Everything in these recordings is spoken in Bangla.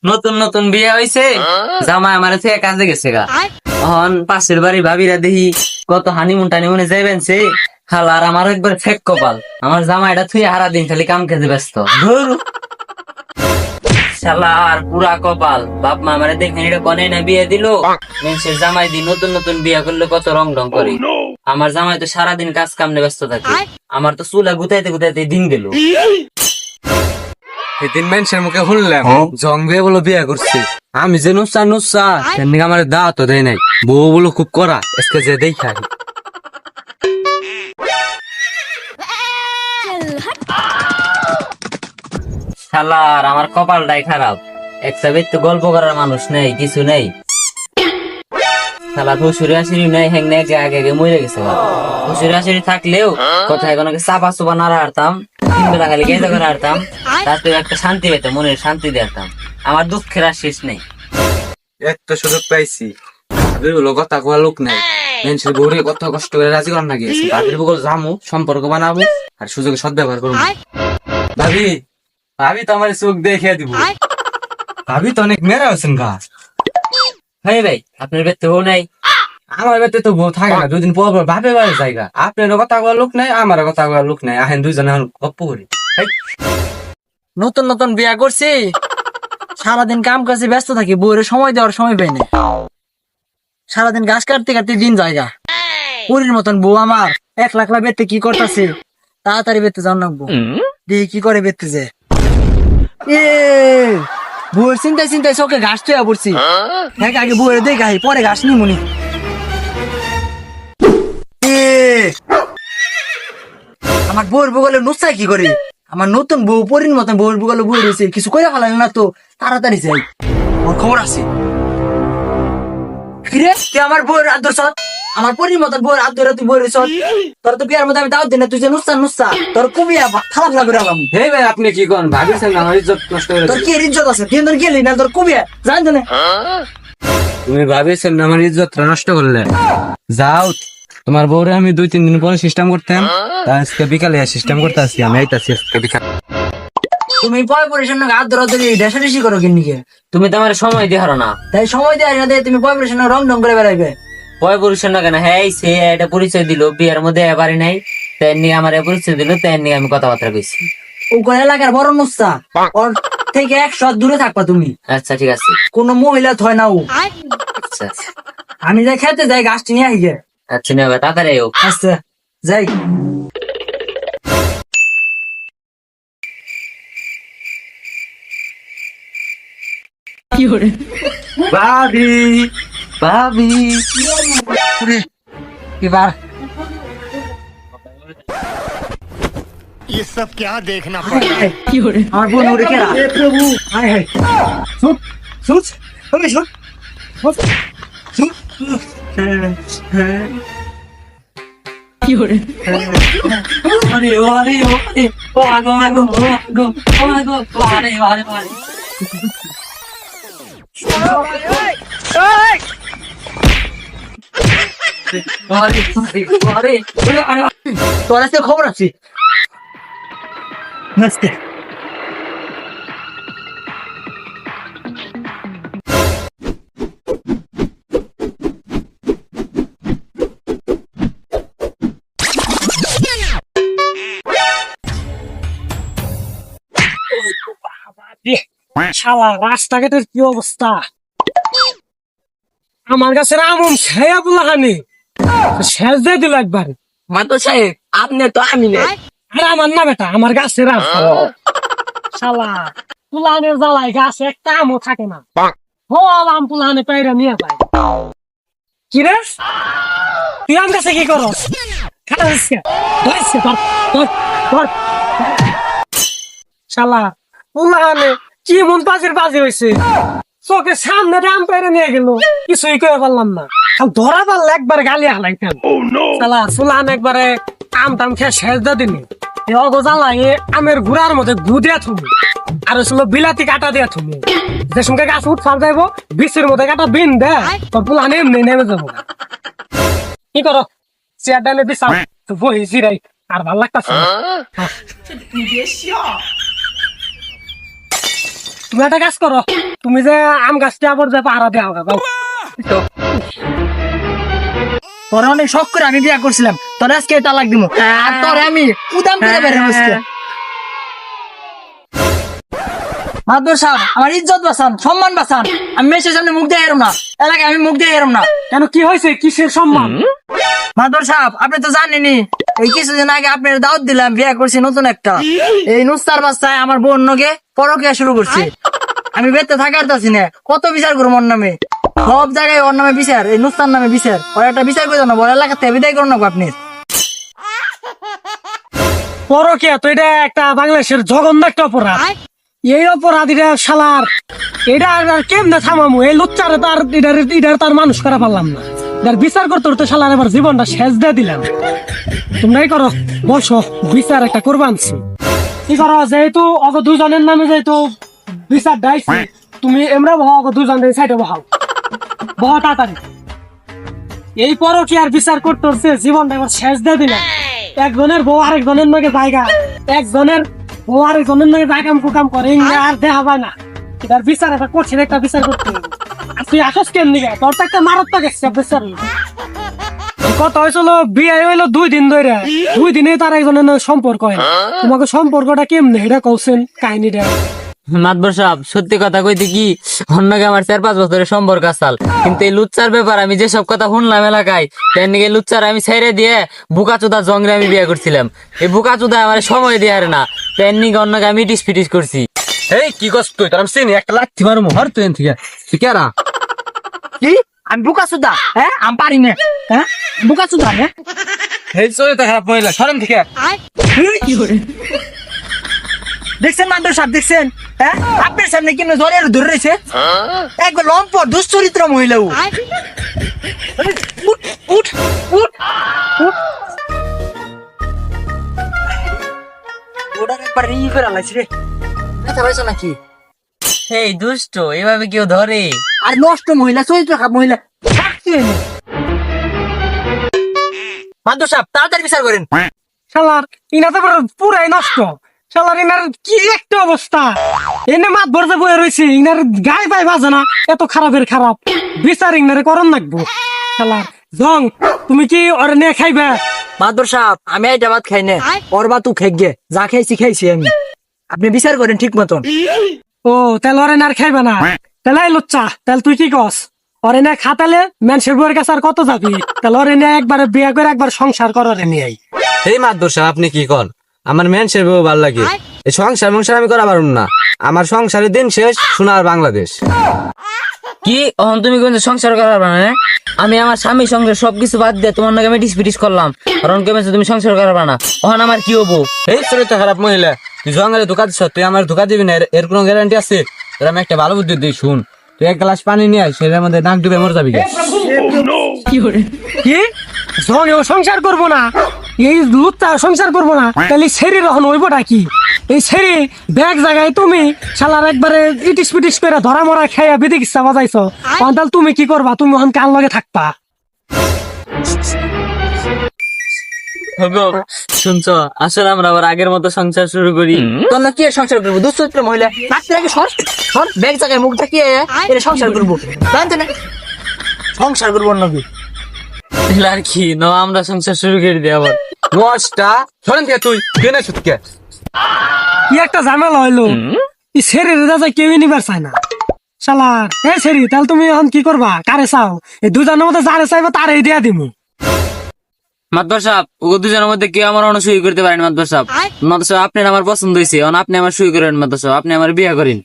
নতুন নতুন বিয়ে হয়েছে, জামাই আমার থেকে কাজে গেছে গা। এখন পাশের বাড়ি ভাবিরা দেখি কত হানিমুন টানিমুনে যাইবেন সে খালা, আর আমার একবার ফেক কপাল, আমার জামাইটা থুই হারা দিন খালি কাম খেতে ব্যস্ত। ধুর শালা, আর পুরা কপাল, বাপ মা আমারে দেখেন এটা কনে না বিয়ে দিল। মানুষের জামাই দি নতুন নতুন বিয়ে করলে কত রং ঢং করে, আমার জামাই তো সারাদিন কাজ কামনে ব্যস্ত থাকে, আমার তো চুলা গুতাইতে গুতাইতে দিন গেল। এদিন মানুষের মুখে শুনলাম জং বিয়ে বলে বিয়ে করছে। আমি যে নুসা নুসা তেমনি আমার দা তো দেয় নাই, বউ বলো খুব করা এসকে যে দেখা। শালার আমার কপালটাই খারাপ, একটা তো গল্প করার মানুষ নেই, কিছু নেই। শালা শ্বশুরে আসিরি নাই, হ্যাং আগে আগে আগে মরে গেছে। শ্বশুরে আসিরি থাকলেও কোথায় কোনো চাপা চুপা নাড়া হারতাম, তিন বেলা খালি গেঁজা করে হারতাম, তাতে একটা শান্তি পেতাম, মনের শান্তি দিতাম। আমার দুঃখের আর শেষ নেই। এত সুযোগ পাইছি, বলো কথা কোয়া লোক নাই, মানুষের গৌরে কত কষ্ট করে রাজি করার না গিয়েছে। ভাবির বগল যামু, সম্পর্ক বানাবো আর সুযোগে সদ্ব্যবহার করবো। ভাবি ভাবি তো আমার চোখ দেখে দিব, ভাবি তো অনেক মেরা হয়েছেন গা। ভাই ভাই, আপনার বেতে বউ নাই? আমার বেতে তো বউ থাকে না, দুদিন পর পর ভাবে বাড়ি জায়গা। আপনারও কথা কোয়া লোক নাই, আমারও কথা কোয়া লোক নাই, আহেন দুইজনে এখন গপ্প করি। নতুন নতুন বিয়া করছি, সারাদিন কাম কাজে ব্যস্ত থাকি, বউরে সময় দেওয়ার সময় পাই না। সারাদিন ঘাস কাটতে কাটতে দিন জায়গা। পুরীর মতন বউ আমার একলা একলা বেতে কি করতেছে, তাড়াতাড়ি বেতে যাও নাকবো, দেখি কি করে বেতে যে। এ বউয়ের চিন্তায় চিন্তায় চোখে ঘাস তুয়া পড়ছি। হ্যাঁ, আগে বউয়ের দেখে আহি, পরে ঘাস নি মুনি। আমার বউর বগলে নুসাই কি করে, আমার নতুন বউ পরির মতন বউর বগলে বউ রয়েছে, কিছু করে ফেলাল না তো, তাড়াতাড়ি যাই, ওর খবর আছে। কিরে তুই আমার বউয়ের আদর সৎ, আমার পরির মতন বউয়ের আদর তুই বই রয়েছ, তোর তো বিয়ার মধ্যে আমি দাওয়াত দিই না, তুই যে নুসা নুসা, তোর কবি ফালা ফালা করে আলাম। হে ভাই, আপনি কি করেন? ভাবির সামনে আমার ইজ্জত নষ্ট করে তোর কি ইজ্জত আছে, তুই তোর গেলি না, তোর কবি জান জানে। তুমি ভাবির সামনে আমার ইজ্জত নষ্ট করলে। যাও, তোমার বউরে আমি 2-3 দিন পরে সিস্টেম করতাম, আজকে বিকালে সিস্টেম করতে আসছি, আমি আইতাছি আজকে বিকালে। তুমি পয় পরিশন হাত ধরা ধরে ডেসাডেসি করো কিনিকে, তুমি তো আমার সময় দিয়ে হারো না। তাই সময় দেয় না দিয়ে তুমি পয় পরিশন রং ঢং করে বেড়াইবে। পয় পুরুষের না কেন, হ্যাঁ সে একটা পরিচয় দিল, বিয়ের মধ্যে এবারই নাই, তাই নিয়ে আমার পরিচয় দিল, তাই নিয়ে আমি কথাবার্তা কইছি। ও করে এলাকার বড় নুসা, ওর থেকে 100 হাত দূরে থাকবা তুমি। আচ্ছা ঠিক আছে। কোনো মহিলা থয় না ও। আচ্ছা আচ্ছা আমি যাই খেতে যাই, গাছটি নিয়ে আইগে। আচ্ছা, নেবে তাড়াতাড়ি হোক। আচ্ছা যাই। ভাবি ভাবি এবার ये सब क्या देखना पड़ रहा है? আমার বোন উড়ে কেরা প্রভু, হায় হায়, shoot shoot shoot shoot shoot. আরে আরে আরে, ও আগো আগো ও আগো ও আগো, আরে আরে আরে। তোর আজকে খবর আছে নাচতে। শালা রাস্তাঘাটের কি অবস্থা, আমার কাছে আমন খেয়া বুলাহানি শেষ দিয়ে দিল একবার। মাতো সাহেব, আপনি তো আমি না। আরে আমার না বেটা, আমার গাছের আম। শালা পুলানের জ্বালায় গাছে একটা আমও থাকে না, হল আম পুলানে পাইরা নিয়ে যায়। কি রে তুই আম গাছে কি করস? শালা পুলানে কি মন পাজির বাজি হয়েছে, চোখের সামনে আম পাইরা নিয়ে গেল, কিছুই করে পারলাম না। ধরা পারলে একবার গালি হালাইতাম। শালা ফুলান একবারে আম টাম খেয়ে শেষ দিয়ে দিনি। আমের গুড়ার মধ্যে গু দিয়া থুমি, আর ছিল বিলাতি কাটা দিয়া থুমি, যে সঙ্গে গাছ উঠ ফাল যাইব, বিচের মধ্যে কাটা বিন দে, তোর পুলান এমনি নেমে যাবো। কি করো চেয়ার ডানে দিছাম তো বহিছি রে, আর ভাল লাগতাছে না। তুমি একটা কাজ করো, তুমি যে আম গাছটা আবার যে পাহারা দেওয়া গাও তোরা অনেক শখ করে আমি বিয়া করছিলাম, তোরা আজকে তালাক দিব, আর তোরা আমি উদাম করে বেড়ে বসছি। মাদুর সাহেব, আমার ইজ্জত বাঁচান, সম্মান বাঁচান। আমি মেসের সামনে মুখ দিয়ে এরম না, এলাকায় আমি মুখ দিয়ে এরম না। কেন কি হয়েছে, কিসের সম্মান? মাদুর সাহেব, আপনি তো জানেনই, এই কিছুদিন আগে আপনার দাওয়াত দিলাম, বিয়ে করছি নতুন একটা। এই নুস্তার বাচ্চায় আমার বোন নগে পরকিয়া শুরু করছে। আমি বেঁচে থাকার তাছি না, কত বিচার করবো ওর নামে, সব জায়গায় ওর নামে বিচার, এই নুস্তার নামে বিচার। ওর একটা বিচার করে না, বড় এলাকাতে বিদায় করুন না আপনি। পরকিয়া তো এটা একটা বাংলাদেশের জঘন্য একটা অপরাধ। এই অপরাধ এটা শালার, এটা আর কেমনে থামামু? এই লুচ্চারে তো আর এটার তার মানুষ করা পারলাম না। এটার বিচার করতে করতে শালার এবার জীবনটা শেষ দিয়ে দিলাম। তোমরাই করো, বসো, বিচার একটা করবানছি। কি করো, যেহেতু অগ দুজনের নামে যেহেতু বিচার ডাইছি, তুমি এমরা বহ, অগ দুজনের সাইডে বহাও, বহ তাড়াতাড়ি। এই পরকিয়ার বিচার করতে হচ্ছে, জীবনটা এবার শেষ দিয়ে দিলাম। একজনের বউ আরেকজনের নাকি জায়গা, একজনের বউ আরেকজনের নাকি জায়গা কুকাম করে, ইংরা আর দেখা পায় না। এটার বিচার একটা কঠিন একটা বিচার করতে হবে। আর তুই আসস কেন নিবে? তোর তো একটা মারাত্মক একটা বিচার হইলো। কথা হয়েছিল বিয়ে হইলো 2 দিন ধরে, 2 দিনে তার একজনের নাকি সম্পর্ক হয় না। তোমাকে সম্পর্কটা কেমনে এটা কৌছেন কাহিনীটা? মাতবর সাহেব, সত্যি কথা কইতে কি, অন্যকে আমার 4-5 বছরের সম্পর্ক আসাল, কিন্তু এই লুচ্চার ব্যাপার আমি যেসব কথা শুনলাম এলাকায়, তার নিকে লুচ্চার আমি ছেড়ে দিয়ে বুকাচুদা জংরে আমি বিয়ে করছিলাম। এই বুকাচুদা আমার সময় দিয়ে হারে না, তার নিকে অন্যকে আমি ইটিস পিটিস করছি। এই কি কষ্ট তুই, তোর আমি চিনি, একটা লাথি মারমু হর তুই এন থেকে। তুই কেরা? কি আমি বুকা সুদা? হ্যাঁ, আমি পারি না। হ্যাঁ, বুকা সুদা? হ্যাঁ, এই চরিত্র খারাপ মহিলা, সরেন থেকে। দেখছেন মাদুর সাহেব, দেখছেন? হ্যাঁ, আপনার সামনে কিন্তু ধরে ধরে রয়েছে একবার লম্পট দুশ্চরিত্র মহিলা। উঠ উঠ উঠ উঠ, ওটার একবার ই করে লাগছে রে। ব্যথা পাইছো নাকি? এই দুষ্ট, এভাবে কেউ ধরে? আর নষ্ট মহিলা, চরিত্র খারাপ মহিলা মাদুর সাহেব, তাড়াতাড়ি বিচার করেন। শালার ইনা তো পুরাই নষ্ট। শালার ইনার কি একটা অবস্থা, এনে মাত ভরতে বয়ে রয়েছে, ইনার গায়ে পায়ে বাজে না, এত খারাপের খারাপ বিচার ইনারে করন লাগবো। শালার জং, তুমি কি ওরে নিয়ে খাইবে? মাদুর সাহেব, আমি এইটা ভাত খাই না, ওর ভাত খাইগে, যা খাইছি খাইছি আমি। আপনি বিচার করেন ঠিক মতন। ও তাহলে ওরে না আর খাইবে না? তাহলে এই লুচ্চা, তাহলে তুই কি কস? ওরে না খাতালে মানুষের বউয়ের কাছে আর কত যাবি? তাহলে ওরে নিয়ে একবারে বিয়ে করে একবার সংসার কর, ওরে নিয়ে আই। এই মাদুর সাহেব, আপনি কি কর? আমার মেনসের বউ ভাল লাগে, এই সংসার আমি করা পারুম না। আমার সংসারের দিন শেষ, সোনার বাংলাদেশ। কি অহন তুমি কোন সংসার করার না? আমি আমার স্বামী সংসার সবকিছু বাদ দিয়ে তোমার নাকি আমি ডিসপিটিস করলাম, কারণ কেমন তুমি সংসার করার না, অহন আমার কি হবো? এই চরিত্র খারাপ মহিলা, তুই জঙ্গলে ধোকা দিস, তুই আমার ধোকা দিবি না, এর কোনো গ্যারান্টি আছে? তোর আমি একটা ভালো বুদ্ধি দিই, শুন। তুই 1 গ্লাস পানি নিয়ে আয়, সেটার মধ্যে নাক ডুবে মরে যাবি। কি জং ও সংসার করবো না? এই লুচ্চা সংসার করবো না? তাহলে সেরি রহন হইবটা কি? এই সেরি ব্যাগ জায়গায় তুমি শালার একবারে ইটিস পিটিস করে ধরা মরা খাইয়া বিদিক ইচ্ছা বাজাইছো, তাহলে তুমি কি করবা? তুমি ওখান কার লগে থাকবা? শুনছো, আসলে আমরা আবার আগের মতো সংসার শুরু করি। তোর কি আর সংসার করবো? দুশ্চরিত্র মহিলা, রাত্রে আগে সর সর, ব্যাগ জায়গায় মুখ দেখিয়ে এটা সংসার করবো, জানতো না? সংসার করবো নাকি? আর কি না, আমরা সংসার শুরু করে দিই আবার। নষ্টা সরেন থেকে, তুই কেনে সুতকে। কি একটা ঝামেলা হইলো, এই সেরি দাদা কেউই নিবার চায় না। শালার এই সেরি, তাহলে তুমি এখন কি করবা? কারে চাও? এই দুজনের মধ্যে যারে চাইবো তারে দিয়া দিমু। মাতবর সাহেব, ও দুজনের মধ্যে কেউ আমার অন্য সই করতে পারেন। মাতবর সাহেব, আপনার আমার পছন্দ হয়েছে, আপনি আমার সই করেন। মাতবর সাহেব, আপনি আমার বিয়ে করেন।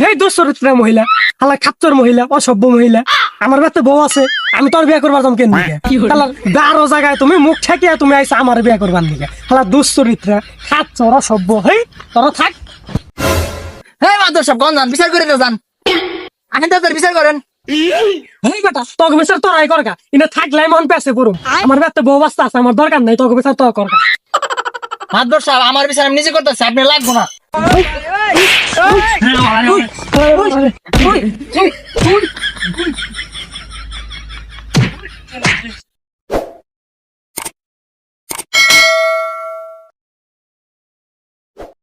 এই দুশ্চরিত্র মহিলা, হালা খাচ্চর মহিলা, অসভ্য মহিলা, আমার বাড়িতে বউ আছে, আমি তোর বিয়ে করবার কেন দিকে? বারো জায়গায় তুমি মুখ ঠেকিয়া তুমি আইসা আমার বিয়ে করবার দিকে। হালা দুশ্চরিত্র, খাচ্চর, অসভ্য। হেই তোরা থাক। হ্যাঁ মাদুর সাহেব, কোন যান বিচার করে যান, আহেন তাদের বিচার করেন। হেই বেটা, তোকে বিচার তোরাই করগা, ইনে থাকলে মন পেছে করুম। আমার বাড়িতে বউ বাচ্চা আছে, আমার দরকার নাই, তোকে বিচার তোর করগা। মাদুর সাহেব, আমার বিচার আমি নিজে করতেছি, আপনি লাগবো না।